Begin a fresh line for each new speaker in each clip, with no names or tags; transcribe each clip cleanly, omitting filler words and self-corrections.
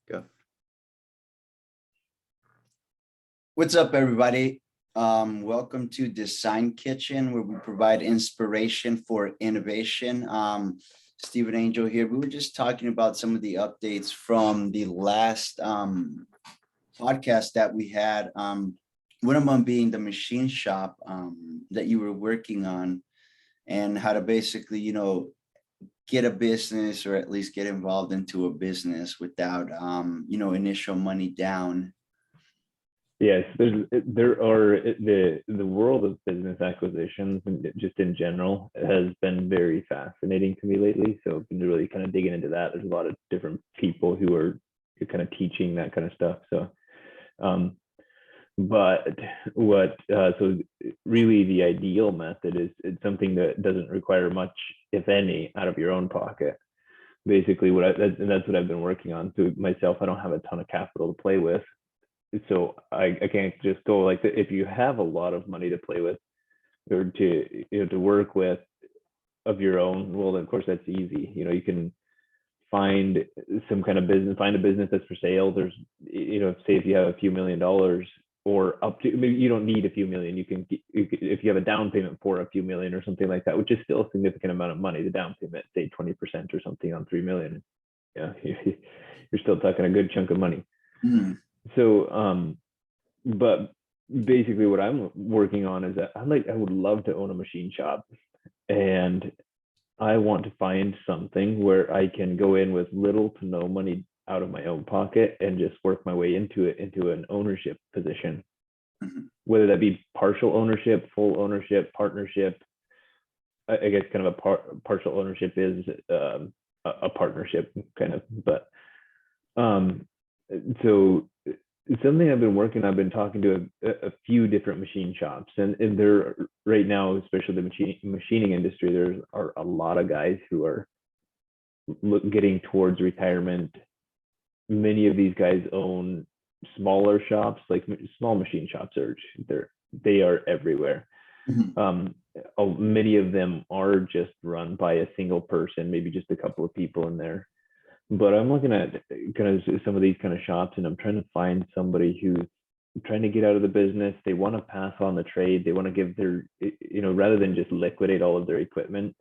Go. What's up, everybody? Welcome to Design Kitchen, where we provide inspiration for innovation. Stephen Angel here. We were just talking about some of the updates from the last podcast that we had. One of them being the machine shop that you were working on, and how to basically, get a business, or at least get involved into a business without, initial money down.
Yes, there are the world of business acquisitions and just in general has been very fascinating to me lately. So I've been really kind of digging into that. There's a lot of different people who are kind of teaching that kind of stuff. So, but so really the ideal method is it's something that doesn't require much, if any, out of your own pocket. Basically, and that's what I've been working on. So myself, I don't have a ton of capital to play with. So I can't just go like that. If you have a lot of money to play with or to work with of your own, well, of course that's easy. You can find some kind of business, find a business that's for sale. There's, say if you have a few $1,000,000 or up to, maybe you don't need a few million. You can, if you have a down payment for a few million or something like that, which is still a significant amount of money, the down payment, say 20% or something on 3 million. Yeah, you're still talking a good chunk of money.
Mm.
So, but basically what I'm working on is that I would love to own a machine shop, and I want to find something where I can go in with little to no money out of my own pocket and just work my way into an ownership position, whether that be partial ownership, full ownership, partnership. I guess kind of a partial ownership is a partnership kind of, but so something I've been talking to a few different machine shops, and there right now, especially the machining industry, there are a lot of guys who are getting towards retirement. Many of these guys own smaller shops, like small machine shops. They are everywhere. Many of them are just run by a single person, maybe just a couple of people in there. But I'm looking at kind of some of these kind of shops, and I'm trying to find somebody who's trying to get out of the business. They want to pass on the trade. They want to give their, rather than just liquidate all of their equipment.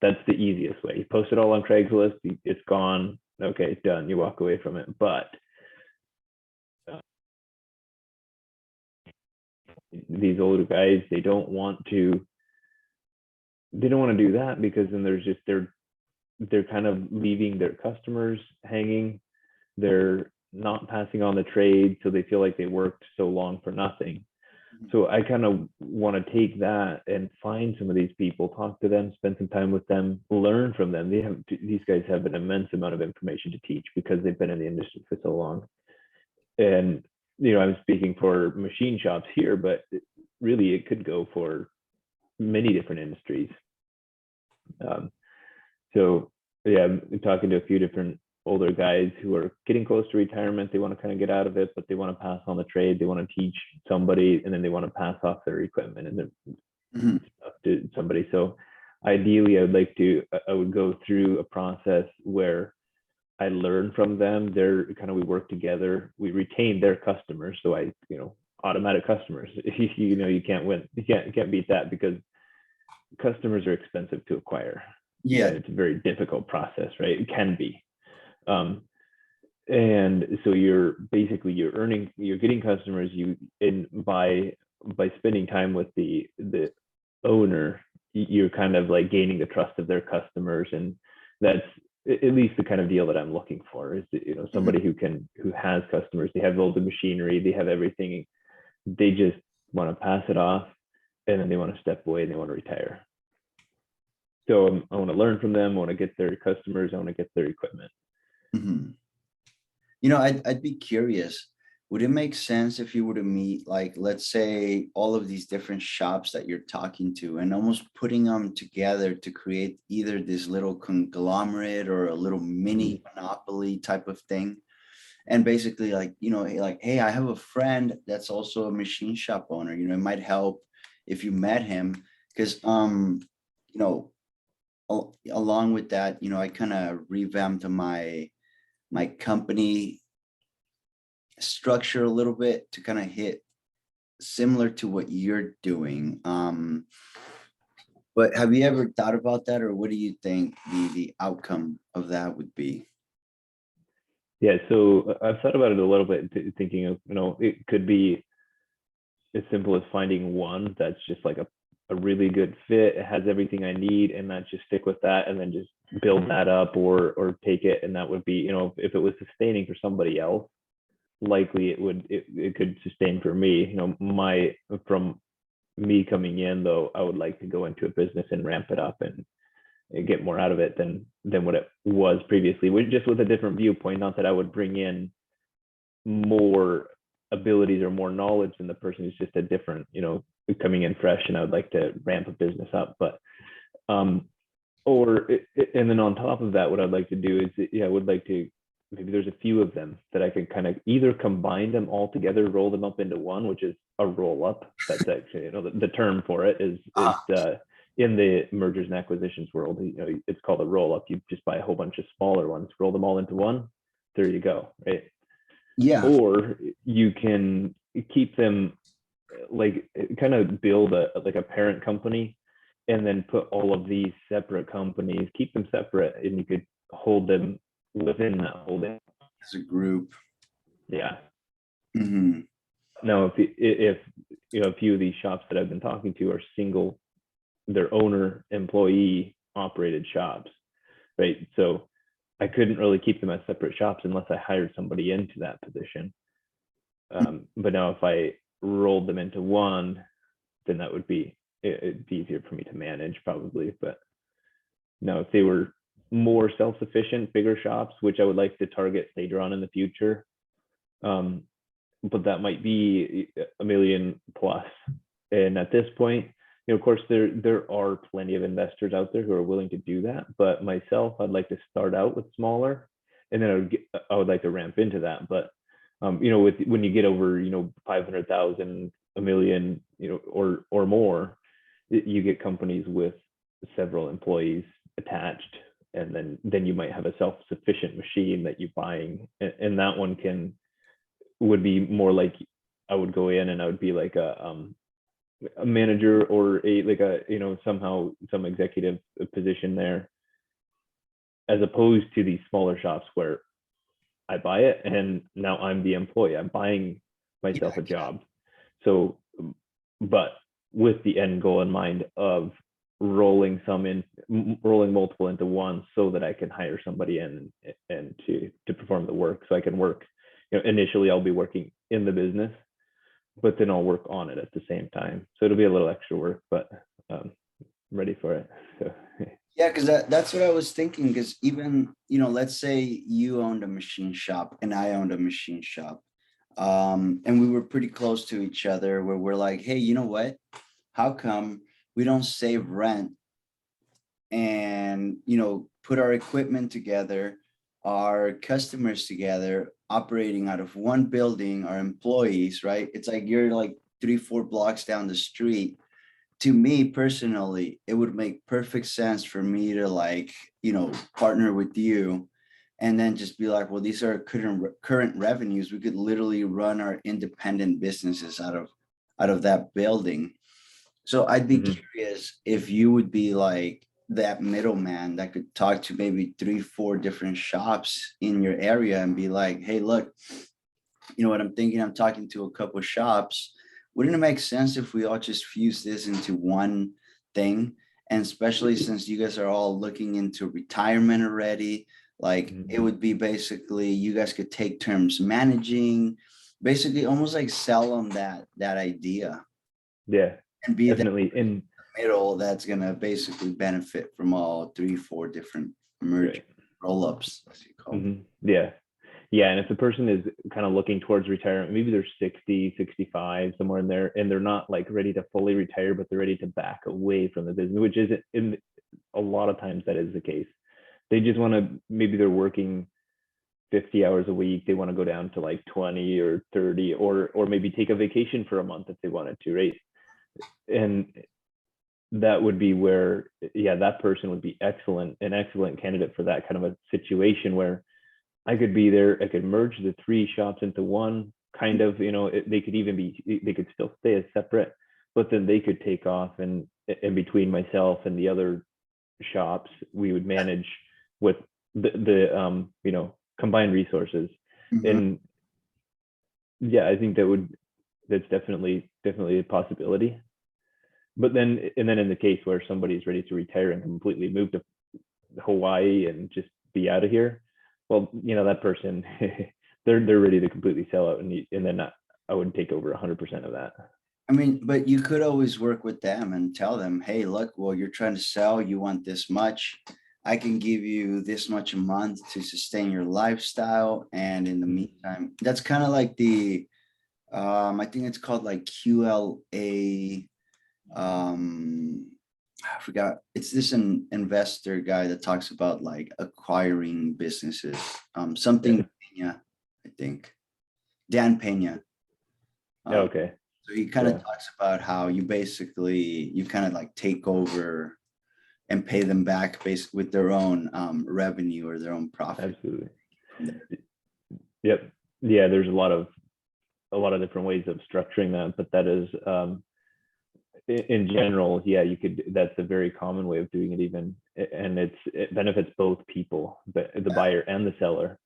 That's the easiest way. You post it all on Craigslist, it's gone. Okay, done. You walk away from it. But these older guys, they don't want to do that, because then there's just they're kind of leaving their customers hanging. They're not passing on the trade, so they feel like they worked so long for nothing. So I kind of want to take that and find some of these people, talk to them, spend some time with them, learn from them. These guys have an immense amount of information to teach because they've been in the industry for so long. And I'm speaking for machine shops here, but really it could go for many different industries. So yeah, I'm talking to a few different older guys who are getting close to retirement. They want to kind of get out of it, but they want to pass on the trade. They want to teach somebody, and then they want to pass off their equipment and their stuff to somebody. So ideally, I would go through a process where I learn from them. We work together. We retain their customers. So automatic customers. You can't win. You can't beat that, because customers are expensive to acquire.
Yeah,
it's a very difficult process, right? It can be. And so you're getting customers by spending time with the owner. You're kind of like gaining the trust of their customers, and that's at least the kind of deal that I'm looking for, is somebody who has customers. They have all the machinery, they have everything. They just want to pass it off, and then they want to step away and they want to retire. So I want to learn from them. I want to get their customers. I want to get their equipment.
I'd be curious. Would it make sense if you were to meet, like, let's say, all of these different shops that you're talking to, and almost putting them together to create either this little conglomerate or a little mini monopoly type of thing? And basically, like, hey, I have a friend that's also a machine shop owner. It might help if you met him, because along with that, I kind of revamped my company structure a little bit to kind of hit similar to what you're doing. But have you ever thought about that, or what do you think the outcome of that would be?
Yeah, so I've thought about it a little bit, thinking of, it could be as simple as finding one that's just like a really good fit. It has everything I need, and that just stick with that, and then just build that up, or take it, and that would be, if it was sustaining for somebody else, likely it could sustain for me. From me coming in, though, I would like to go into a business and ramp it up and get more out of it than what it was previously, just with a different viewpoint. Not that I would bring in more abilities or more knowledge than the person who's just a different, coming in fresh, and I would like to ramp a business up. But and then on top of that, what I'd like to do is, I would like to, maybe there's a few of them that I could kind of either combine them all together, roll them up into one, which is a roll up. That's actually, the term for it is in the mergers and acquisitions world, it's called a roll up. You just buy a whole bunch of smaller ones, roll them all into one. There you go, right?
Yeah.
Or you can keep them, like, kind of build a parent company, and then put all of these separate companies, keep them separate, and you could hold them within that holding
As a group.
Yeah.
Mm-hmm.
Now, if a few of these shops that I've been talking to are single, their owner employee operated shops, right? So I couldn't really keep them as separate shops unless I hired somebody into that position. But now if I rolled them into one, then that would be, it'd be easier for me to manage, probably. But no, if they were more self-sufficient, bigger shops, which I would like to target later on in the future, but that might be $1 million plus. And at this point, of course, there are plenty of investors out there who are willing to do that. But myself, I'd like to start out with smaller, and then I would like to ramp into that. But when you get over 500,000, $1 million, or more, you get companies with several employees attached, and then you might have a self-sufficient machine that you're buying, and that one would be more like, I would go in and I would be like a manager, or somehow some executive position there, as opposed to these smaller shops where I buy it and now I'm the employee. I'm buying myself a job. So, but with the end goal in mind of rolling multiple into one, so that I can hire somebody in and to perform the work. So I can work, initially I'll be working in the business, but then I'll work on it at the same time. So it'll be a little extra work, but I'm ready for it. So.
Yeah, because that's what I was thinking. Because even, let's say you owned a machine shop and I owned a machine shop, and we were pretty close to each other, where we're like, hey, you know what? How come we don't save rent and, put our equipment together, our customers together, operating out of one building, our employees, right? It's like you're like 3-4 blocks down the street. To me personally, it would make perfect sense for me to partner with you, and then just be like, well, these are current revenues. We could literally run our independent businesses out of that building. So I'd be curious if you would be like that middleman that could talk to maybe 3-4 different shops in your area and be like, hey, look, you know what I'm thinking? I'm talking to a couple of shops. Wouldn't it make sense if we all just fuse this into one thing? And especially since you guys are all looking into retirement already, like it would be basically, you guys could take turns managing, basically almost like sell them that idea.
Yeah,
and be
definitely.
In the middle that's gonna basically benefit from all 3-4 different merge roll-ups, as you call them.
Yeah, and if the person is kind of looking towards retirement, maybe they're 60, 65, somewhere in there, and they're not like ready to fully retire, but they're ready to back away from the business, which isn't, in a lot of times that is the case. They just want to, maybe they're working 50 hours a week, they want to go down to like 20 or 30, or maybe take a vacation for a month if they wanted to, right? And that would be where, that person would be an excellent candidate for that kind of a situation, where I could be there, I could merge the 3 shops into one, kind of, they could even be, they could still stay as separate, but then they could take off, and in between myself and the other shops, we would manage with the combined resources.
Mhm.
And yeah, I think that's definitely a possibility. But then in the case where somebody's ready to retire and completely move to Hawaii and just be out of here, well, that person, they're ready to completely sell out, and then I would take over 100% of that.
I mean, but you could always work with them and tell them, hey, look, well, you're trying to sell, you want this much. I can give you this much a month to sustain your lifestyle. And in the meantime, that's kind of like I think it's called like QLA. I forgot. It's this investor guy that talks about like acquiring businesses. Something Pena, I think. Dan Pena.
Okay.
So he kind of
Yeah.
talks about how you kind of like take over and pay them back basically with their own revenue or their own profit.
Absolutely. Yep. Yeah, there's a lot of different ways of structuring that, but that is in general, yeah, you could, that's a very common way of doing it even, and it benefits both people, the buyer and the seller.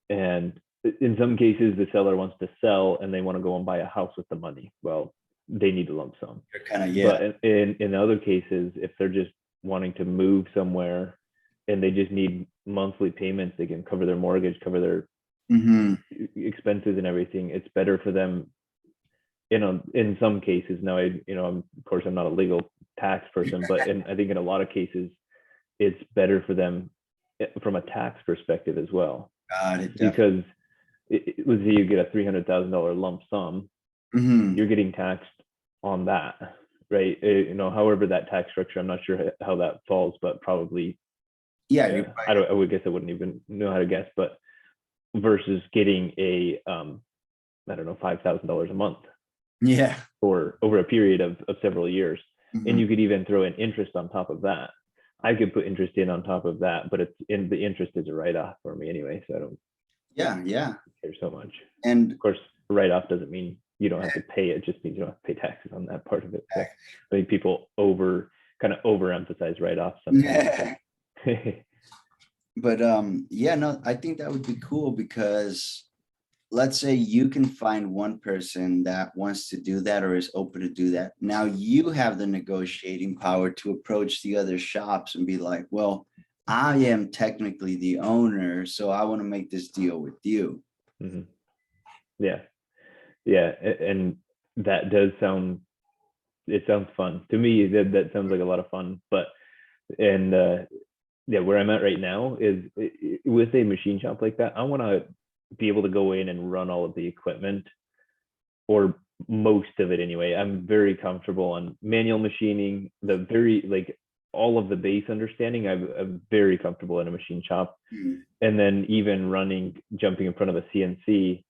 And in some cases, the seller wants to sell and they want to go and buy a house with the money. Well, they need a lump sum.
Kind of, yeah.
But in other cases, if they're just wanting to move somewhere and they just need monthly payments, they can cover their mortgage, cover their expenses and everything. It's better for them, in some cases. Now, of course, I'm not a legal tax person, but I think in a lot of cases, it's better for them from a tax perspective as well. Because let's say you get a $300,000 lump sum, you're getting taxed on that, right? However that tax structure, I'm not sure how that falls, but probably,
yeah.
I would guess I wouldn't even know how to guess, but versus getting a I don't know, $5,000 a month,
yeah,
or over a period of several years, and you could even throw in interest on top of that. I could put interest in on top of that, but the interest is a write-off for me anyway, so I don't care so much.
And
of course, write-off doesn't mean you don't have to pay it, just means you don't have to pay taxes on that part of it. So I think people overemphasize write-offs sometimes.
But yeah, no, I think that would be cool, because let's say you can find one person that wants to do that or is open to do that. Now you have the negotiating power to approach the other shops and be like, well, I am technically the owner, so I want to make this deal with you.
Yeah, and that does sound fun to me. That sounds like a lot of fun. But where I'm at right now is with a machine shop like that, I want to be able to go in and run all of the equipment, or most of it anyway. I'm very comfortable on manual machining, all of the base understanding. I'm very comfortable in a machine shop. And then even jumping in front of a CNC,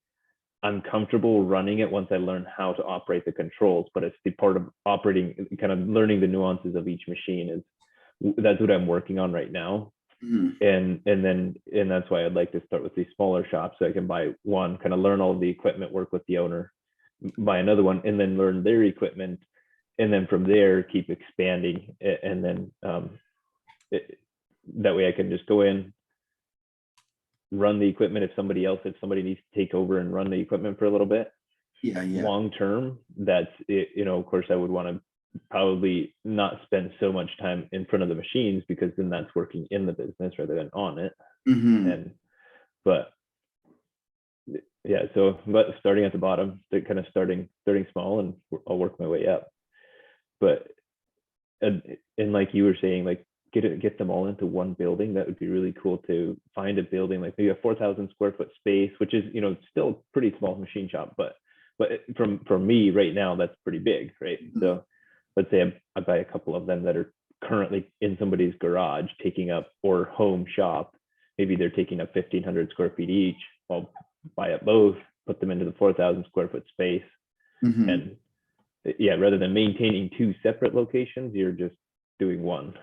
I'm comfortable running it once I learn how to operate the controls. But it's the part of operating, kind of learning the nuances of each machine, that's what I'm working on right now. And that's why I'd like to start with these smaller shops, so I can buy one, kind of learn all of the equipment, work with the owner, buy another one, and then learn their equipment, and then from there keep expanding. And then that way I can just go in, run the equipment. If somebody needs to take over and run the equipment for a little bit, long term, that's it. Of course, I would want to probably not spend so much time in front of the machines, because then that's working in the business rather than on it. But starting at the bottom, they're kind of starting small, and I'll work my way up. But and like you were saying, like get them all into one building. That would be really cool, to find a building like maybe a 4,000 square foot space, which is still a pretty small machine shop, but from me right now, that's pretty big, right? So let's say I buy a couple of them that are currently in somebody's garage taking up, or home shop, maybe they're taking up 1,500 square feet each. I'll buy up both, put them into the 4,000 square foot space. And rather than maintaining two separate locations, you're just doing one.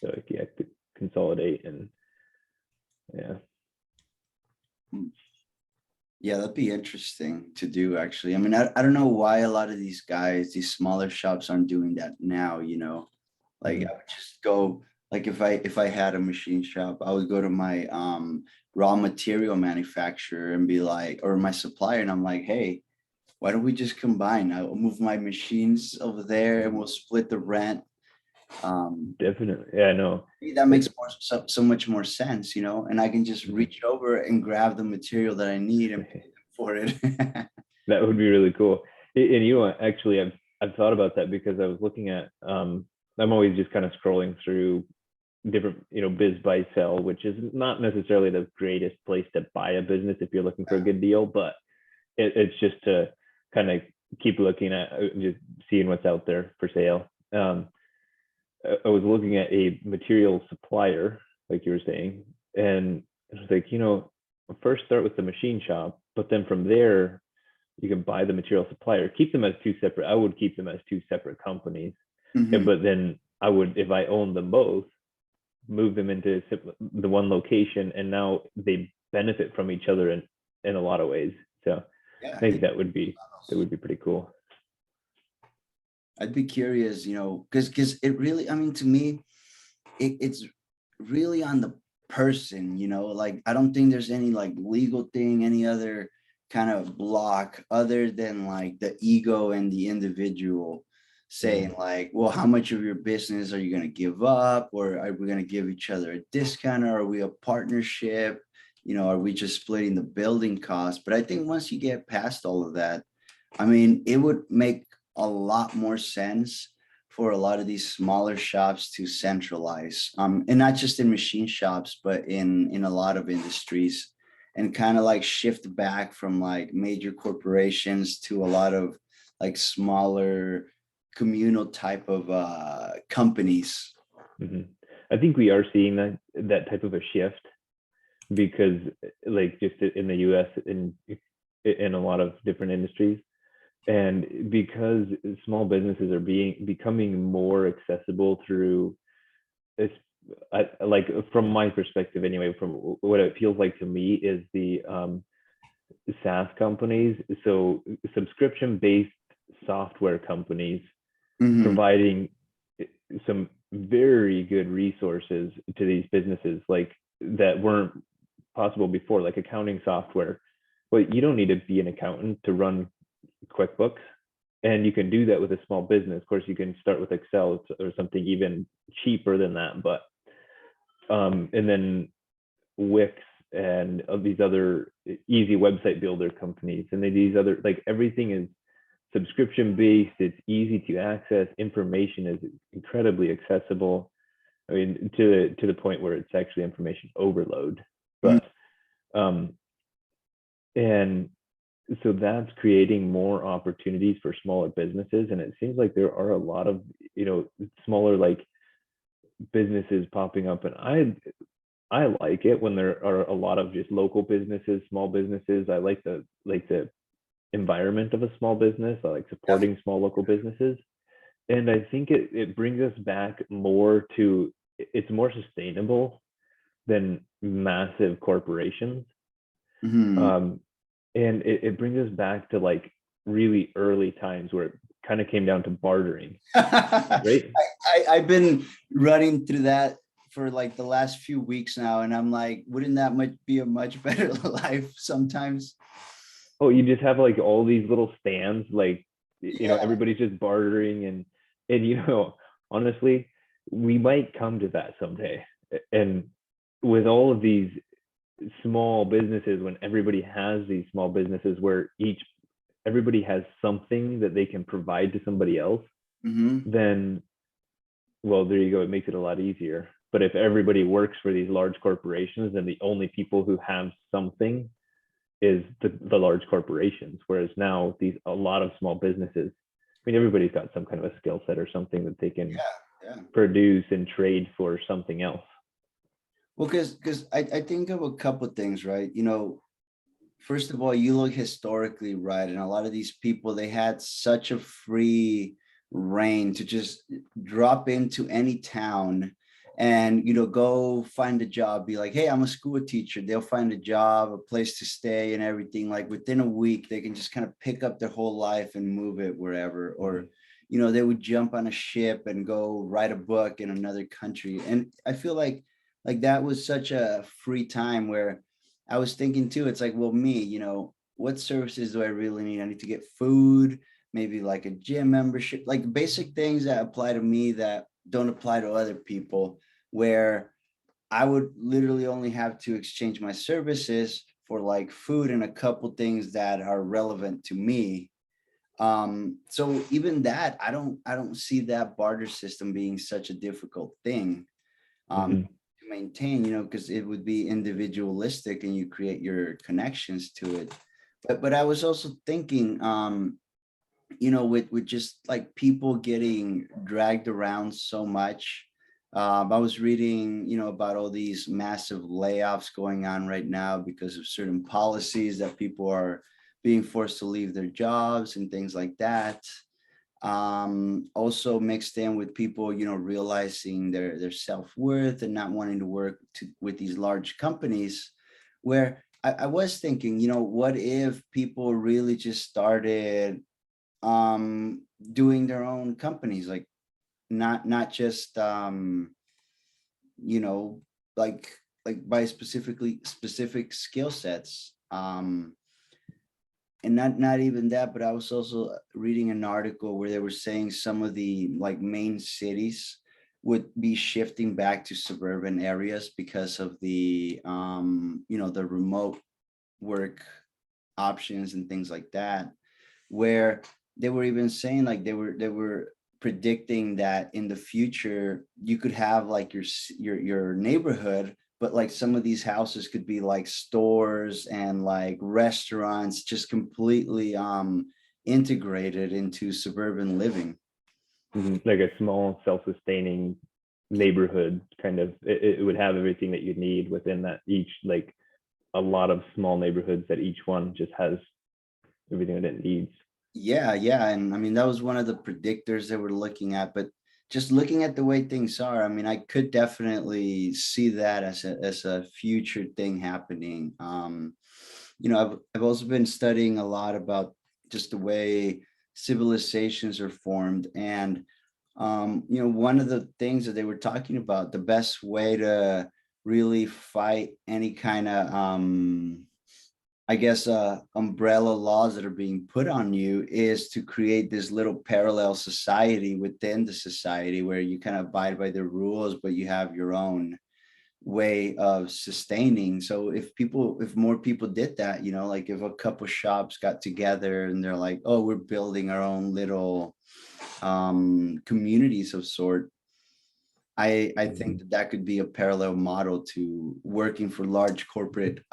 So consolidate, and
Yeah, that'd be interesting to do actually. I mean, I don't know why a lot of these guys, these smaller shops aren't doing that now, you know. Like
Mhm.
I would just go, like if I had a machine shop, I would go to my raw material manufacturer and be like, or my supplier, and I'm like, hey, why don't we just combine? I'll move my machines over there and we'll split the rent. Um,
Definitely. Yeah, no.
that
Uh,
makes so much more sense, you know, and I can just
mhm.
reach over and grab the material that I need and pay them for it.
That would be really cool. And you know, actually, I've thought about that because I was looking at. I'm always just kind of scrolling through different, biz buy sell, which is not necessarily the greatest place to buy a business if you're looking for a good deal, but it's just to kind of keep looking at, just seeing what's out there for sale. I was looking at a material supplier, like you were saying, and it was like, first start with the machine shop, but then from there you can buy the material supplier, keep them as two separate. I would keep them as two separate companies,
Mhm.
but then I would, if I owned them both, move them into the one location, and now they benefit from each other in a lot of ways. So I
Yeah,
think that would be pretty cool.
I'd be curious, you know, because it really, I mean, to me, it's really on the person, you know, like I don't think there's any like legal thing, any other kind of block other than like the ego and the individual saying
Mm-hmm.
like, well, how much of your business are you going to give up? Or are we going to give each other a discount? Or are we a partnership? You know, are we just splitting the building costs? But I think once you get past all of that, I mean, it would make a lot more sense for a lot of these smaller shops to centralize, and not just in machine shops, but in a lot of industries, and kind of like shift back from like major corporations to a lot of like smaller communal type of companies.
Mm-hmm. I think we are seeing that type of a shift because, like, just in the U.S. in a lot of different industries, and because small businesses are becoming more accessible through it's like, from my perspective anyway, from what it feels like to me, is the SaaS companies, so subscription based software companies
Mhm.
providing some very good resources to these businesses, like, that weren't possible before, like accounting software. Well, you don't need to be an accountant to run QuickBooks, and you can do that with a small business. Of course, you can start with Excel or something even cheaper than that, but and then Wix and of these other easy website builder companies, and these other, like, everything is subscription based. It's easy to access. Information is incredibly accessible. I mean, to the point where it's actually information overload.
Mhm.
But um, and so that's creating more opportunities for smaller businesses, and it seems like there are a lot of, smaller, like, businesses popping up, and I like it when there are a lot of just local businesses, small businesses. I like the environment of a small business. I like supporting small local businesses. And I think it brings us back more to, it's more sustainable than massive corporations.
Mhm.
Um, and it brings us back to, like, really early times where it kind of came down to bartering, right?
I've been running through that for like the last few weeks now, and I'm like, wouldn't that much be a much better life sometimes?
Oh, you just have, like, all these little stands, like,
Yeah.
everybody's just bartering, and honestly, we might come to that someday. And with all of these small businesses, when everybody has these small businesses where everybody has something that they can provide to somebody else,
Hmm.
then, well, there you go. It makes it a lot easier. But if everybody works for these large corporations, then the only people who have something is the large corporations. Whereas now, a lot of small businesses, I mean, everybody's got some kind of a skill set or something that they can
Yeah. Yeah.
produce and trade for something else.
Well, because I think of a couple of things, right? You know, first of all, you look historically, right? And a lot of these people, they had such a free reign to just drop into any town and go find a job, be like, hey, I'm a school teacher. They'll find a job, a place to stay and everything. Like within a week, they can just kind of pick up their whole life and move it wherever. Or they would jump on a ship and go write a book in another country. And I feel like that was such a free time, where I was thinking too, it's like, well, me, what services do I really need? I need to get food, maybe like a gym membership, like basic things that apply to me that don't apply to other people, where I would literally only have to exchange my services for like food and a couple things that are relevant to me. So even that, I don't see that barter system being such a difficult thing
Mhm.
to maintain, because it would be individualistic and you create your connections to it. But I was also thinking, with just like people getting dragged around so much. I was reading, about all these massive layoffs going on right now because of certain policies that people are being forced to leave their jobs and things like that. Also mixed in with people, realizing their self-worth and not wanting to work with these large companies, where I was thinking, what if people really just started doing their own companies, like not just you know like by specific skill sets, and not even that, but I was also reading an article where they were saying some of the like main cities would be shifting back to suburban areas because of the remote work options and things like that, where they were even saying, like, they were predicting that in the future you could have like your neighborhood, but like some of these houses could be like stores and like restaurants, just completely integrated into suburban living.
Like a small self-sustaining neighborhood kind of, it would have everything that you'd need within that, each, like a lot of small neighborhoods that each one just has everything that it needs.
Yeah, and I mean that was one of the predictors they were looking at, but just looking at the way things are, I mean, I could definitely see that as a future thing happening. I've also been studying a lot about just the way civilizations are formed, and one of the things that they were talking about, the best way to really fight any kind of I guess umbrella laws that are being put on you is to create this little parallel society within the society, where you kind of abide by the rules, but you have your own way of sustaining. So if more people did that, like if a couple shops got together and they're like, oh, we're building our own little communities of sort, I think
Mhm.
that could be a parallel model to working for large corporate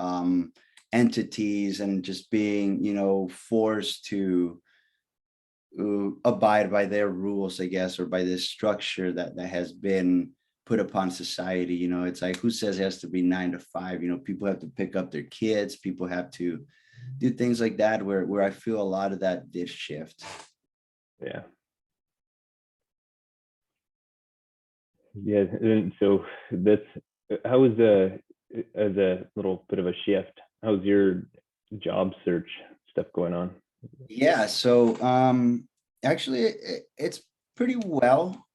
entities and just being, forced to abide by their rules, I guess, or by this structure that has been put upon society. It's like, who says it has to be 9 to 5? People have to pick up their kids, people have to do things like that, where I feel a lot of that did shift.
Yeah. Yeah. And so that's, how was the, as a little bit of a shift, how's your job search stuff going on?
Yeah, so actually it's pretty well.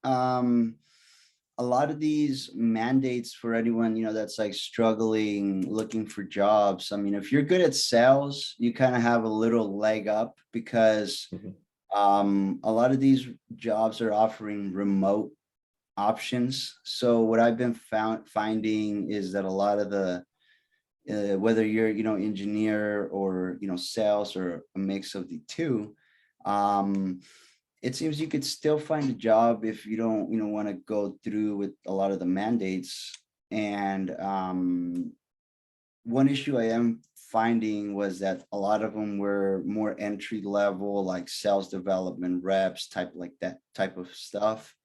A lot of these mandates for anyone, that's like struggling looking for jobs. I mean, if you're good at sales, you kind of have a little leg up, because
Mhm.
a lot of these jobs are offering remote options. So what I've been finding is that a lot of the whether you're engineer or sales, or a mix of the two, um it seems you could still find a job if you don't want to go through with a lot of the mandates. And one issue I am finding was that a lot of them were more entry level, like sales development reps, type like that type of stuff.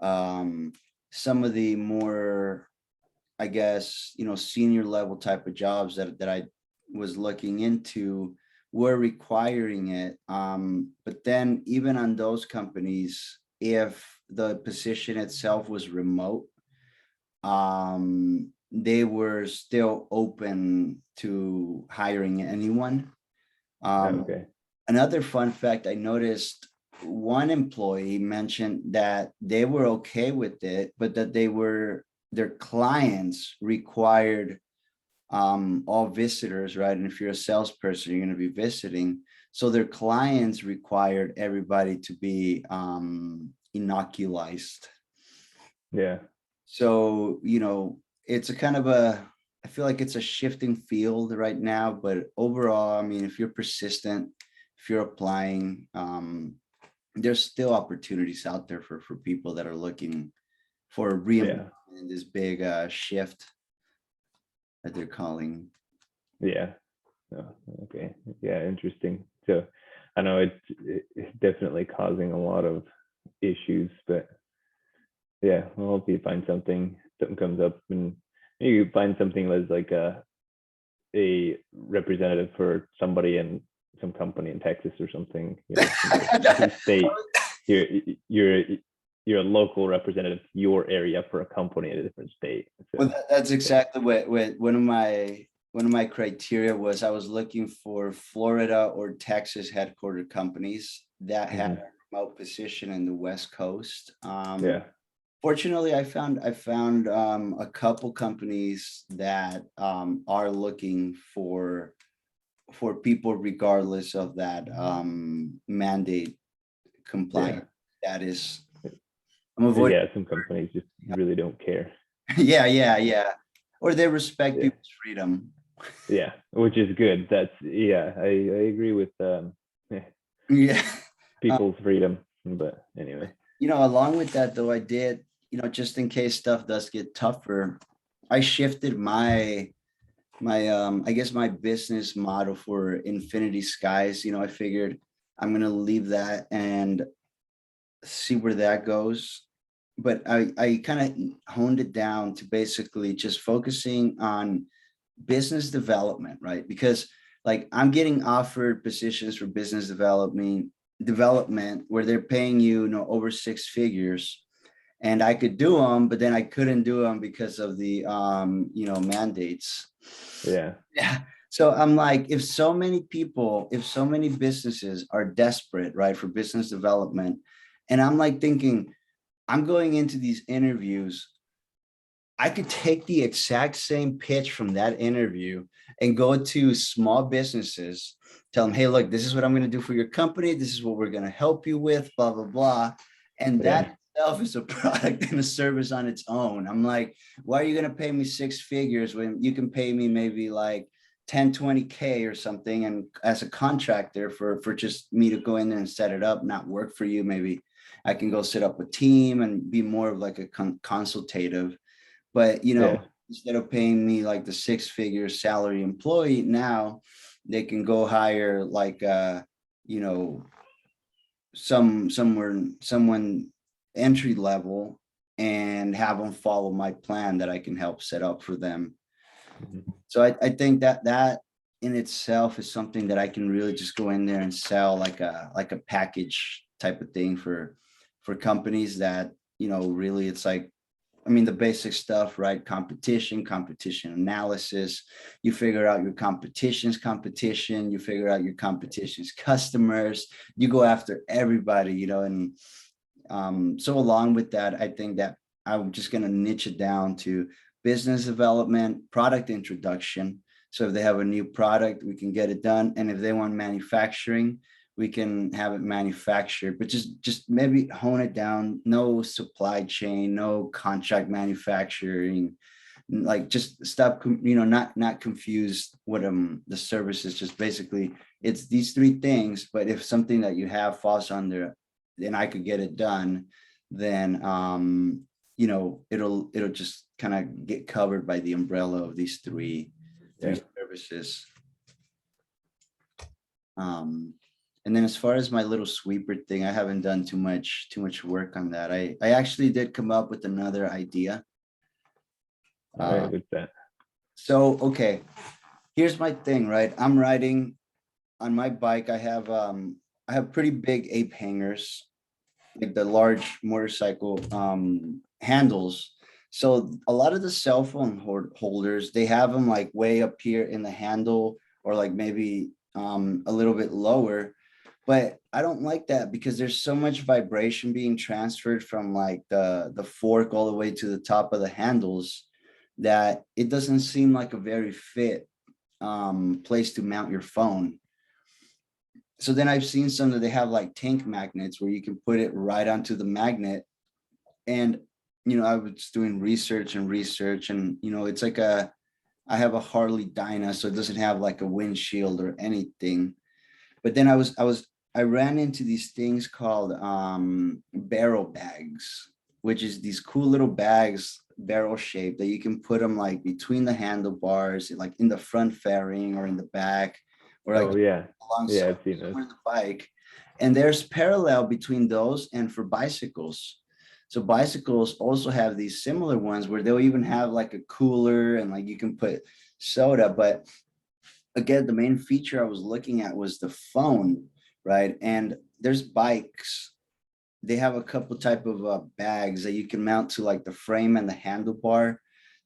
um some of the more, I guess, senior level type of jobs that I was looking into were requiring it. But then even on those companies, if the position itself was remote, they were still open to hiring anyone. Um,
Okay.
Another fun fact I noticed, one employee mentioned that they were okay with it, but that their clients required all visitors, right? And if you're a salesperson, you're going to be visiting. So their clients required everybody to be inoculized.
Yeah.
So, it's a kind of I feel like it's a shifting field right now, but overall, I mean, if you're persistent, if you're applying, there's still opportunities out there for people that are looking for reemployment
Yeah.
in this big shift that they're calling.
Yeah. Oh, okay. Yeah. Interesting. So I know it's definitely causing a lot of issues, but yeah, I hope you find something comes up, and you find something that's like a representative for somebody in some company in Texas or something, from the state. You're you're you're a local representative to your area for a company in a different state.
Well,
So
that's exactly what one of my criteria was. I was looking for Florida or Texas headquartered companies that had
mhm.
a remote position in the West Coast.
Yeah,
Fortunately, I found a couple companies that are looking for people regardless of that mandate
yeah,
compliant status. I'm avoiding.
yeah. Some companies just really don't care.
Yeah, yeah, yeah. Or they respect
Yeah,
people's freedom.
yeah, which is good. That's yeah. I agree with yeah,
Yeah.
people's freedom. But anyway,
Along with that though, I did, just in case stuff does get tougher, I shifted my I guess my business model for Infinity Skies. I figured I'm gonna leave that and see where that goes. But I kind of honed it down to basically just focusing on business development, right? Because like I'm getting offered positions for business development where they're paying over six figures, and I could do them, but then I couldn't do them because of the mandates.
yeah,
Yeah. So I'm like, if so many businesses are desperate, right, for business development, and I'm like thinking, I'm going into these interviews, I could take the exact same pitch from that interview and go to small businesses, tell them, hey, look, this is what I'm going to do for your company. This is what we're going to help you with, blah, blah, blah. And
yeah,
that itself is a product and a service on its own. I'm like, why are you going to pay me six figures when you can pay me maybe like 10, 20K or something? And as a contractor for just me to go in there and set it up, not work for you, maybe I can go set up a team and be more of like a consultative. But
yeah,
instead of paying me like the six-figure salary employee, now they can go hire like you know, someone entry level and have them follow my plan that I can help set up for them.
mhm,
So I think that in itself is something that I can really just go in there and sell like a package type of thing for companies that, really it's like, I mean, the basic stuff, right? Competition analysis. You figure out your competition's competition. You figure out your competition's customers. You go after everybody, and so along with that, I think that I'm just going to niche it down to business development, product introduction. So if they have a new product, we can get it done. And if they want manufacturing, we can have it manufactured, but just maybe hone it down. No supply chain, no contract manufacturing, like just stop, not confuse what the service is. Just basically it's these three things, but if something that you have falls under, then I could get it done, then it'll just kind of get covered by the umbrella of these three
yeah.
services. um and then as far as my little sweeper thing, I haven't done too much work on that. I actually did come up with another idea.
All
uh
right, with that.
so okay, here's my thing, right? I'm riding on my bike. I have pretty big ape hangers, like the large motorcycle handles So a lot of the cell phone holders, they have them like way up here in the handle or like maybe a little bit lower. But I don't like that because there's so much vibration being transferred from like the fork all the way to the top of the handles that it doesn't seem like a very fit place to mount your phone. So then I've seen some that they have like tank magnets where you can put it right onto the magnet. And, I was doing research and, it's like I have a Harley Dyna, so it doesn't have like a windshield or anything. But then I ran into these things called barrel bags, which is these cool little bags, barrel shape that you can put them like between the handlebars, like in the front fairing or in the back, or like
Oh yeah, yeah,
alongside
I've seen those.
the bike. And there's parallel between those and for bicycles. So bicycles also have these similar ones where they'll even have like a cooler and like you can put soda. But again, the main feature I was looking at was the phone, right? And there's bikes. They have a couple type of bags that you can mount to like the frame and the handlebar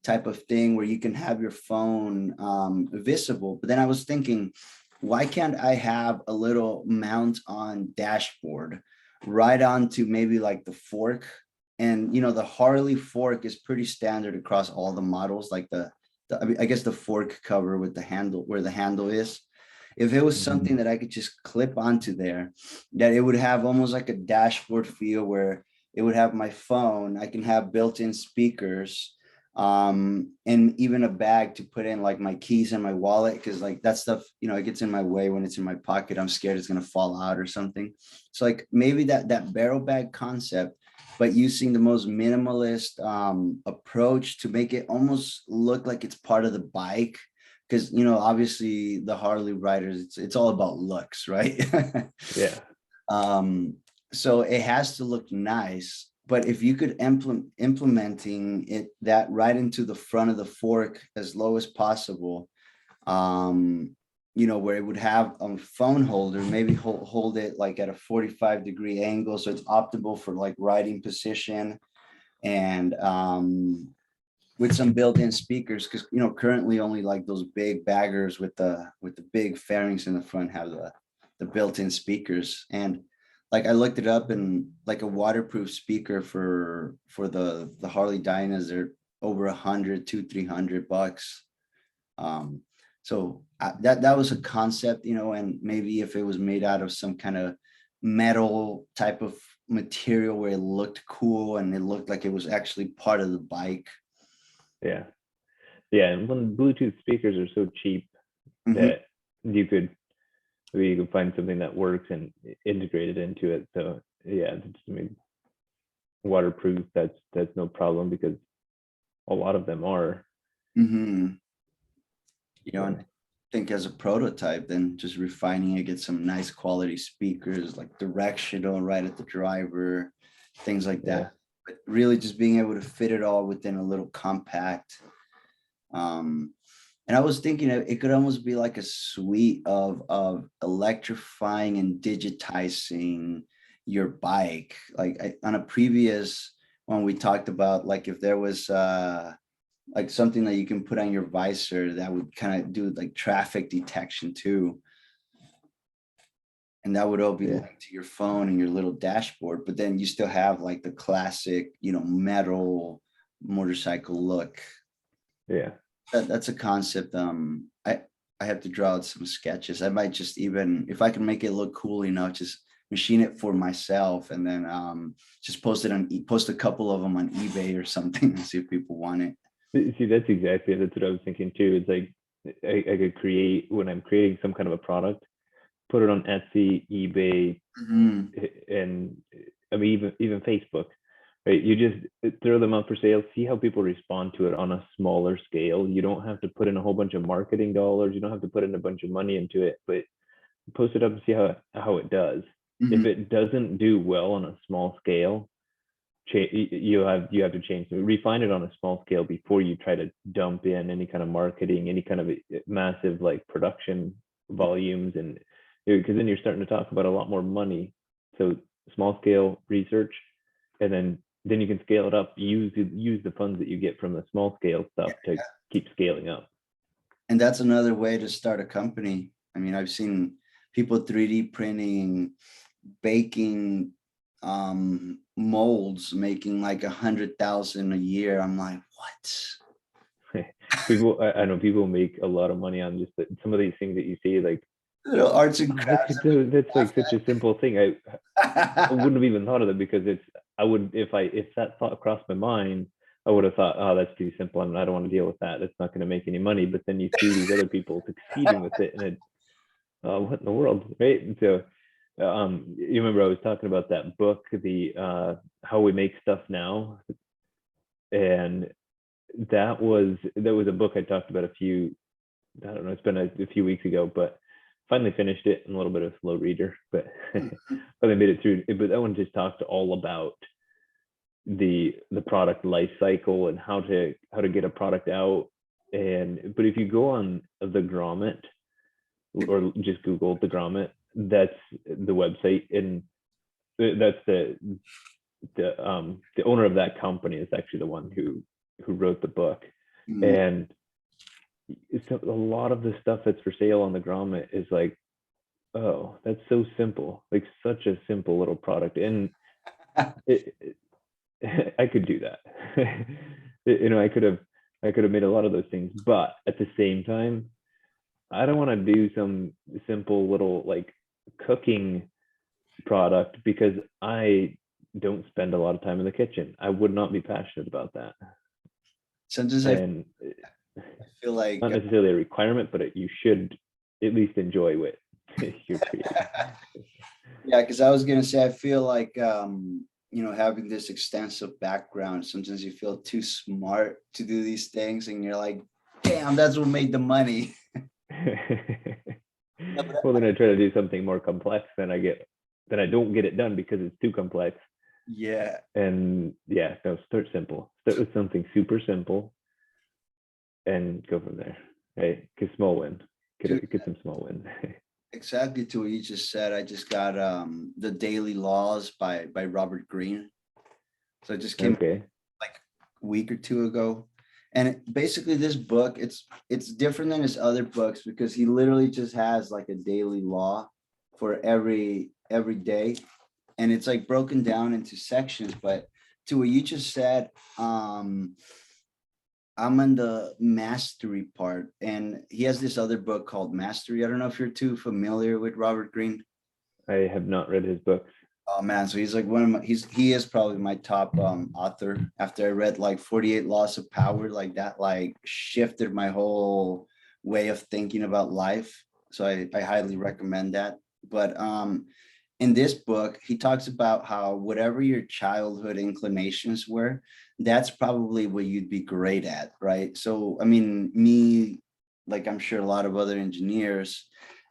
type of thing where you can have your phone visible. But then I was thinking, why can't I have a little mount on dashboard right onto maybe like the fork? And the Harley fork is pretty standard across all the models, like I mean, I guess the fork cover with the handle where the handle is. If it was something that I could just clip onto there, that it would have almost like a dashboard feel where it would have my phone, I can have built-in speakers, and even a bag to put in like my keys and my wallet, because like that stuff, it gets in my way when it's in my pocket. I'm scared it's gonna fall out or something. So like maybe that barrel bag concept, but using the most minimalist approach to make it almost look like it's part of the bike, because obviously the Harley riders, it's all about looks, right?
Yeah,
So it has to look nice, but if you could implementing it that right into the front of the fork as low as possible, where it would have a phone holder, maybe hold it like at a 45-degree angle so it's optimal for like riding position, and with some built-in speakers, because currently only like those big baggers with the big fairings in the front have the built-in speakers. And like I looked it up, and like a waterproof speaker for the Harley Dynas, they're over 100 to 300 bucks. So that was a concept, and maybe if it was made out of some kind of metal type of material where it looked cool and it looked like it was actually part of the bike.
yeah, yeah. And when Bluetooth speakers are so cheap
Mhm.
that you could find something that works and integrate it into it. So yeah, I mean, waterproof, that's no problem because a lot of them are.
And
So
I think as a prototype, then just refining it, get some nice quality speakers, like directional right at the driver, things like
yeah,
that. But really just being able to fit it all within a little compact. And I was thinking it could almost be like a suite of electrifying and digitizing your bike. Like on a previous one, we talked about like if there was like something that you can put on your visor that would kind of do like traffic detection too. And that would all be
yeah,
linked to your phone and your little dashboard, but then you still have like the classic, metal motorcycle look.
yeah.
That's a concept. I have to draw out some sketches. I might just, even if I can make it look cool enough, just machine it for myself, and then just post a couple of them on eBay or something and see if people want it.
See, that's what I was thinking too. It's like I could create, when I'm creating some kind of a product, put it on Etsy, eBay,
Mhm.
and I mean even Facebook, right? You just throw them up for sale, see how people respond to it on a smaller scale. You don't have to put in a whole bunch of marketing dollars. You don't have to put in a bunch of money into it, but post it up and see how it does. If
Mhm.
it doesn't do well on a small scale, you have to change, refine it on a small scale before you try to dump in any kind of marketing, any kind of massive like production volumes, and because then you're starting to talk about a lot more money. So small scale research, and then then you can scale it up, use the funds that you get from the small scale stuff to keep scaling up.
And that's another way to start a company. I mean, I've seen people 3D printing, baking molds, making like 100,000 a year. I'm like, what?
People, I know people make a lot of money on just some of these things that you see, like
Arts and crafts.
that's like such a simple thing. I wouldn't have even thought of it, because I would, if that thought crossed my mind, I would have thought, oh, that's too simple, and I don't want to deal with that. It's not going to make any money. But then you see these other people succeeding with it, and what in the world, right? And so, you remember I was talking about that book, the How We Make Stuff Now, and that was a book I talked about I don't know, it's been a few weeks ago, but finally finished it. I'm a little bit of a slow reader, but finally made it through. But that one just talked all about the product life cycle and how to get a product out. But if you go on the Grommet, or just Google the Grommet, that's the website, and that's the owner of that company is actually the one who wrote the book. And a lot of the stuff that's for sale on the Grommet is like, oh, that's so simple, like such a simple little product. And I could do that. I could have made a lot of those things, but at the same time, I don't want to do some simple little like cooking product, because I don't spend a lot of time in the kitchen. I would not be passionate about that.
Sometimes I feel like
not necessarily a requirement, but you should at least enjoy what you're creating.
Yeah, because I was gonna say, I feel like having this extensive background, sometimes you feel too smart to do these things, and you're like, damn, that's what made the money.
Well, then I try to do something more complex, then I don't get it done because it's too complex.
Yeah.
And yeah, no, start simple. Start with something super simple and go from there. Hey, get small win. Get some small win.
Exactly to what you just said. I just got The Daily Laws by Robert Greene. So it just came like a week or two ago. And basically this book, it's different than his other books, because he literally just has like a daily law for every day. And it's like broken down into sections. But to what you just said, I'm in the mastery part, and he has this other book called Mastery. I don't know if you're too familiar with Robert Greene.
I have not read his books.
Oh man, so he's like he is probably my top author. After I read like 48 Laws of Power, like that like shifted my whole way of thinking about life. So I highly recommend that. But in this book, he talks about how whatever your childhood inclinations were, that's probably what you'd be great at, right? So, I mean, me, like I'm sure a lot of other engineers,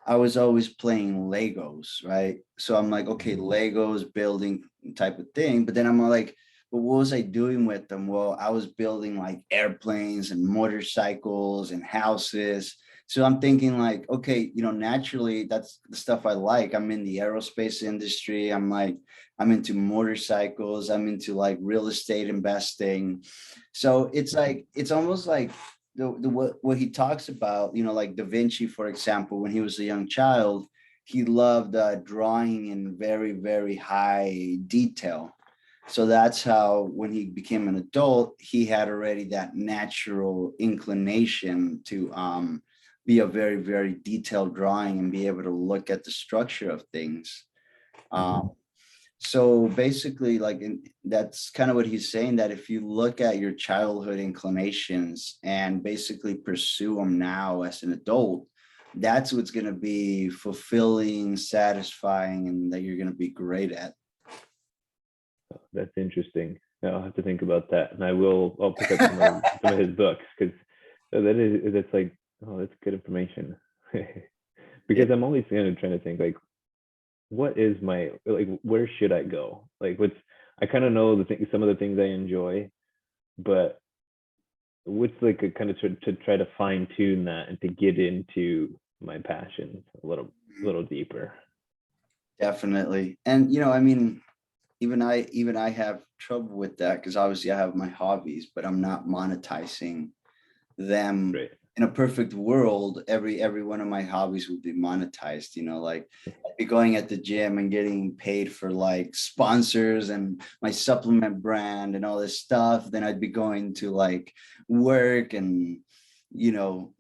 I was always playing Legos, right? So I'm like, okay, Legos, building type of thing. But then I'm like, but what was I doing with them? Well, I was building like airplanes and motorcycles and houses. So I'm thinking like, okay, naturally that's the stuff I like. I'm in the aerospace industry. I'm into motorcycles. I'm into like real estate investing. So it's like, it's almost like what he talks about, like Da Vinci, for example, when he was a young child, he loved drawing in very, very high detail. So that's how, when he became an adult, he had already that natural inclination to be a very, very detailed drawing and be able to look at the structure of things. So basically, that's kind of what he's saying, that if you look at your childhood inclinations and basically pursue them now as an adult, that's what's going to be fulfilling, satisfying, and that you're going to be great at.
That's interesting. I'll have to think about that, and I'll pick up some of his books, because that's like, oh, that's good information. Because I'm always trying to think like, what is where should I go? Like, I kind of know some of the things I enjoy, but what's like a kind of to try to fine tune that and to get into my passions a little deeper.
Definitely. And I mean, even I have trouble with that because obviously I have my hobbies, but I'm not monetizing them.
Right.
In a perfect world, every one of my hobbies would be monetized, like I'd be going at the gym and getting paid for like sponsors and my supplement brand and all this stuff. Then I'd be going to like work and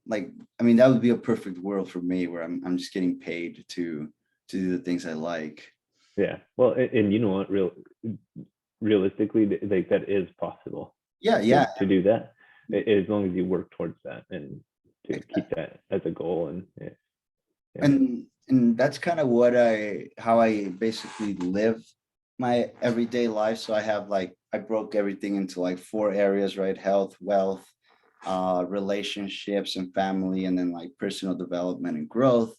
like I mean that would be a perfect world for me where I'm just getting paid to do the things I like.
Yeah. Well, and you know what, realistically, like that is possible
Yeah, yeah.
to do that, as long as you work towards that and to keep that as a goal. And yeah.
And that's kind of how I basically live my everyday life. So I have like I broke everything into like 4 areas, right? Health, wealth, relationships and family, and then like personal development and growth.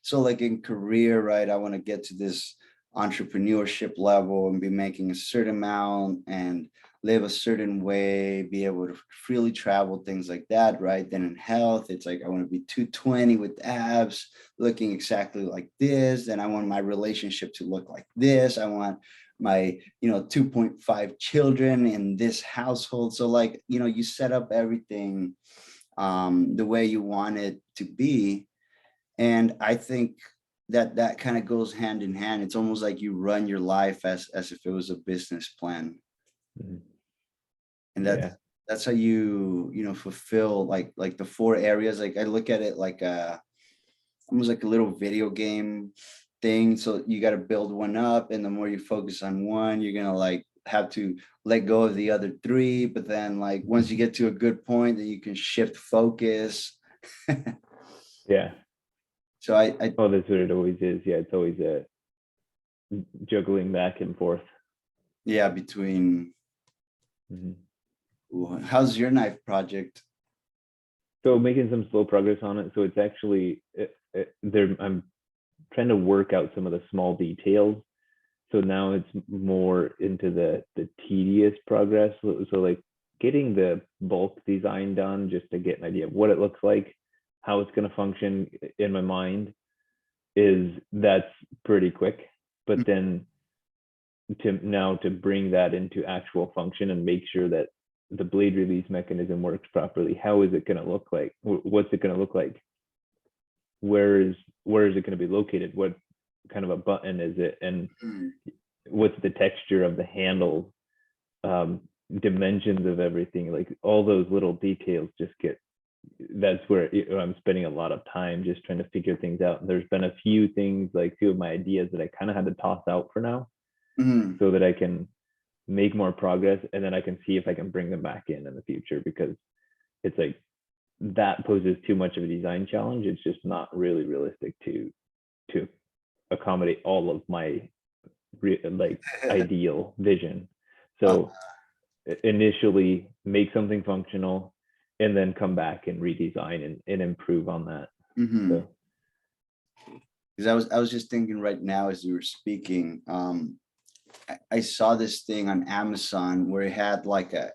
So like in career, right, I want to get to this entrepreneurship level and be making a certain amount and live a certain way, be able to freely travel, things like that, right? Then in health, it's like I want to be 220 with abs, looking exactly like this. Then I want my relationship to look like this. I want my 2.5 children in this household. So like you set up everything the way you want it to be. And I think that kind of goes hand in hand. It's almost like you run your life as if it was a business plan.
Mhm.
And
Yeah.
that's how you fulfill like the 4 areas. Like I look at it like almost like a little video game thing. So you got to build one up, and the more you focus on one, you're gonna like have to let go of the other 3. But then like once you get to a good point, then you can shift focus.
Yeah.
So I
Oh, that's what it always is. Yeah, it's always a juggling back and forth.
yeah, between how's your knife project?
So making some slow progress on it. So it's actually there. I'm trying to work out some of the small details. So now it's more into the tedious progress. So like getting the bulk design done just to get an idea of what it looks like, how it's going to function in my mind, that's pretty quick. But then to bring that into actual function and make sure that the blade release mechanism works properly. How is it going to look like? What's it going to look like? Where is it going to be located? What kind of a button is it? And what's the texture of the handle? Dimensions of everything, like all those little details that's where I'm spending a lot of time just trying to figure things out. There's been a few things, like few of my ideas that I kind of had to toss out for now, so that I can make more progress, and then I can see if I can bring them back in the future, because it's like that poses too much of a design challenge. It's just not really realistic to accommodate all of my like ideal vision. So initially make something functional and then come back and redesign and improve on that. So
because I was just thinking right now as you were speaking, I saw this thing on Amazon where it had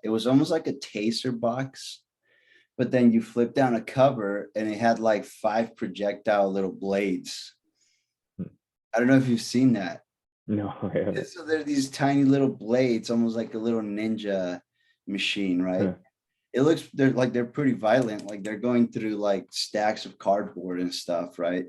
it was almost like a taser box, but then you flip down a cover and it had like 5 projectile little blades. I don't know if you've seen that.
no, I haven't.
So they're these tiny little blades, almost like a little ninja machine, right? They're pretty violent, like they're going through like stacks of cardboard and stuff, right?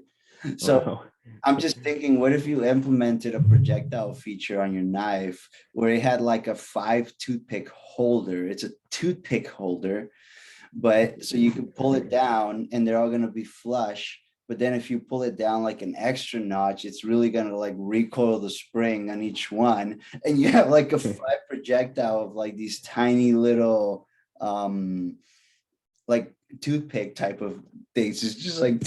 So
Wow.
I'm just thinking, what if you implemented a projectile feature on your knife where it had like a 5 toothpick holder? It's a toothpick holder, but so you can pull it down and they're all going to be flush. But then if you pull it down like an extra notch, it's really going to like recoil the spring on each one. And you have like a 5 projectile of like these tiny little like toothpick type of things. It's just like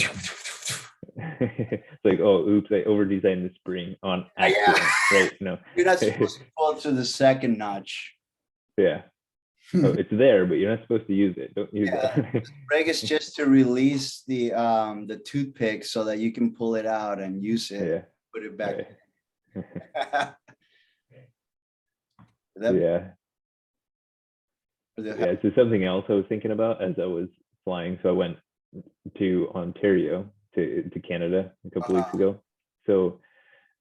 It's like, oh, oops, I over designed the spring on accident. Right? No.
you're not supposed to pull it to the second notch.
Yeah. Oh, it's there, but you're not supposed to use it. Don't use it.
Spring is just to release the toothpick so that you can pull it out and use it.
Yeah.
Put it back.
Right. Yeah. Yeah. So something else I was thinking about as I was flying. So I went to Ontario to Canada a couple weeks ago. So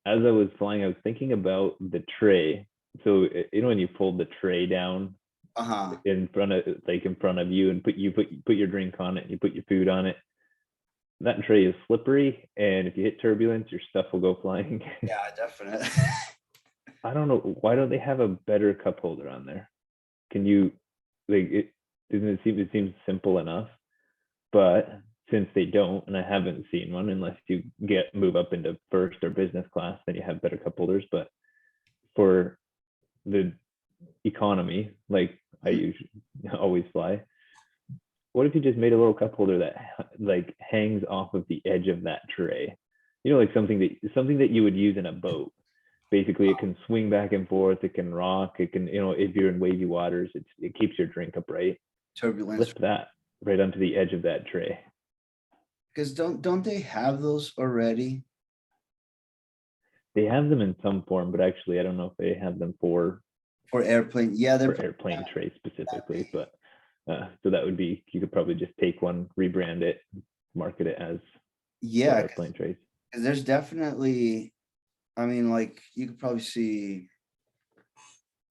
as I was flying, I was thinking about the tray you know when you fold the tray down
Uh-huh.
in front of you and put your drink on it and you put your food on it, that tray is slippery, and if you hit turbulence, your stuff will go flying.
Yeah, definitely.
I don't know, why don't they have a better cup holder on there? Can you, like, it seems simple enough, but since they don't, and I haven't seen one unless you move up into first or business class, then you have better cup holders. But for the economy, like I usually always fly, what if you just made a little cup holder that like hangs off of the edge of that tray? You know, like something that you would use in a boat. Basically, it can swing back and forth. It can rock. It can, you know, if you're in wavy waters, it keeps your drink upright.
Turbulence.
Lift that right onto the edge of that tray.
Because don't they have those already?
They have them in some form, but actually, I don't know if they have them for
Airplane? Yeah, they're
airplane trays specifically. But so that would be, you could probably just take one, rebrand it, market it as
yeah,
airplane trays.
because there's definitely, I mean, like you could probably see,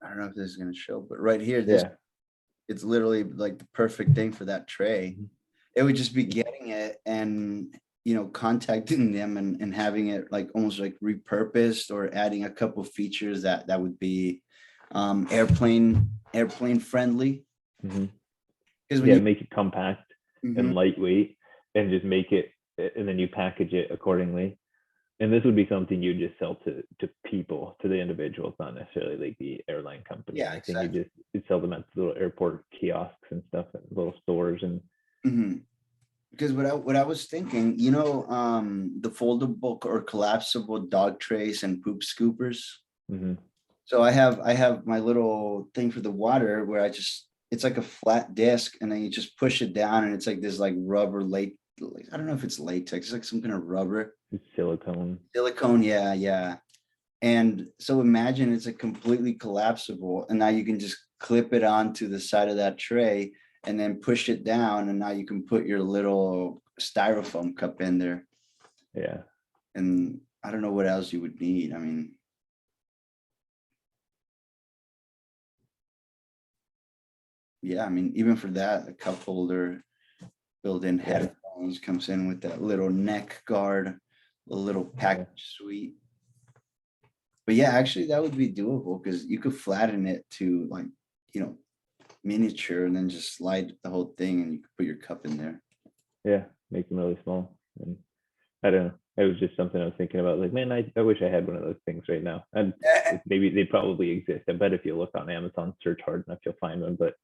I don't know if this is gonna show, but right here, this it's literally like the perfect thing for that tray. It would just be getting it and contacting them and having it like almost like repurposed or adding a couple features that would be airplane friendly.
Mm-hmm.
Because
make it compact and lightweight, and just make it, and then you package it accordingly. And this would be something you just sell to people, to the individuals, not necessarily like the airline company.
Yeah,
I
exactly.
think you sell them at the little airport kiosks and stuff, at little stores. And
because what I was thinking, the foldable or collapsible dog trays and poop scoopers. So I have my little thing for the water where it's like a flat disc, and then you just push it down, and it's like this like rubber I don't know if it's latex, it's like some kind of rubber.
Silicone.
Yeah. And so imagine it's a completely collapsible, and now you can just clip it onto the side of that tray and then push it down, and now you can put your little styrofoam cup in there.
Yeah.
And I don't know what else you would need. I mean, yeah, I mean, even for that, a cup holder, built-in headphones comes in with that little neck guard, a little package suite. But yeah, actually that would be doable because you could flatten it to like, miniature, and then just slide the whole thing and you could put your cup in there.
Yeah, make them really small. And I don't know. It was just something I was thinking about. Like, man, I wish I had one of those things right now. And maybe they probably exist. I bet if you look on Amazon, search hard enough, you'll find one. But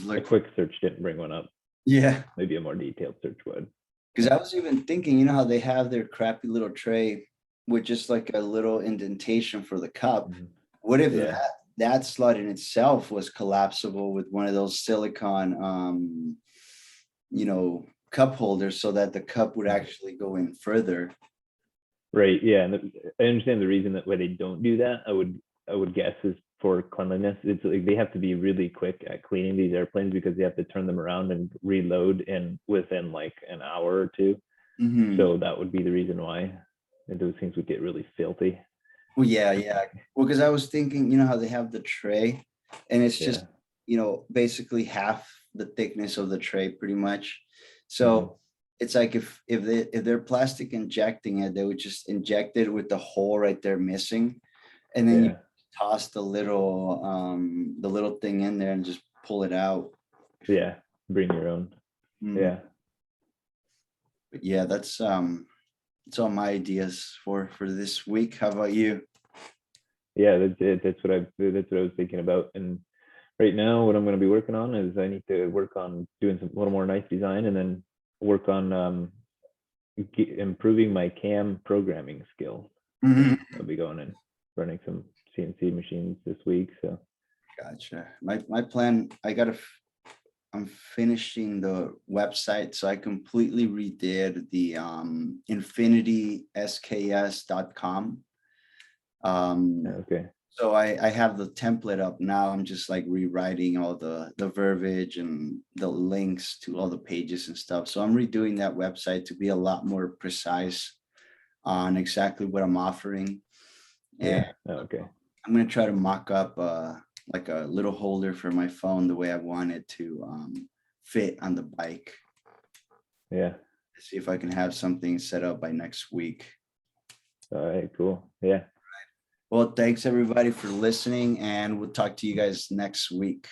a quick search didn't bring one up.
Yeah.
Maybe a more detailed search would.
Because I was even thinking, how they have their crappy little tray with just like a little indentation for the cup. What if that slot in itself was collapsible with one of those silicone, cup holders, so that the cup would actually go in further?
Right. Yeah. And I understand the reason that why they don't do that. I would guess is for cleanliness. It's like they have to be really quick at cleaning these airplanes because they have to turn them around and reload within like an hour or two. So that would be the reason why. And those things would get really filthy.
Well, yeah. Well, because I was thinking, how they have the tray, and it's just, basically half the thickness of the tray, pretty much. So it's like if they're plastic injecting it, they would just inject it with the hole right there missing, and then you toss the little thing in there and just pull it out.
Yeah, bring your own. Yeah.
But yeah, that's all my ideas for this week. How about you?
Yeah, that's it. That's what I was thinking about. And right now, what I'm going to be working on is I need to work on doing a little more nice design, and then work on improving my CAM programming skills. I'll be going and running some CNC machines this week. So
gotcha. My plan, I'm finishing the website, so I completely redid the infinitysks.com.
Okay.
So I have the template up now. I'm just like rewriting all the verbiage and the links to all the pages and stuff. So I'm redoing that website to be a lot more precise on exactly what I'm offering.
Yeah. Okay.
I'm gonna try to mock up like a little holder for my phone the way I want it to fit on the bike.
Yeah.
See if I can have something set up by next week.
All right, cool. Yeah.
Well, thanks everybody for listening, and we'll talk to you guys next week.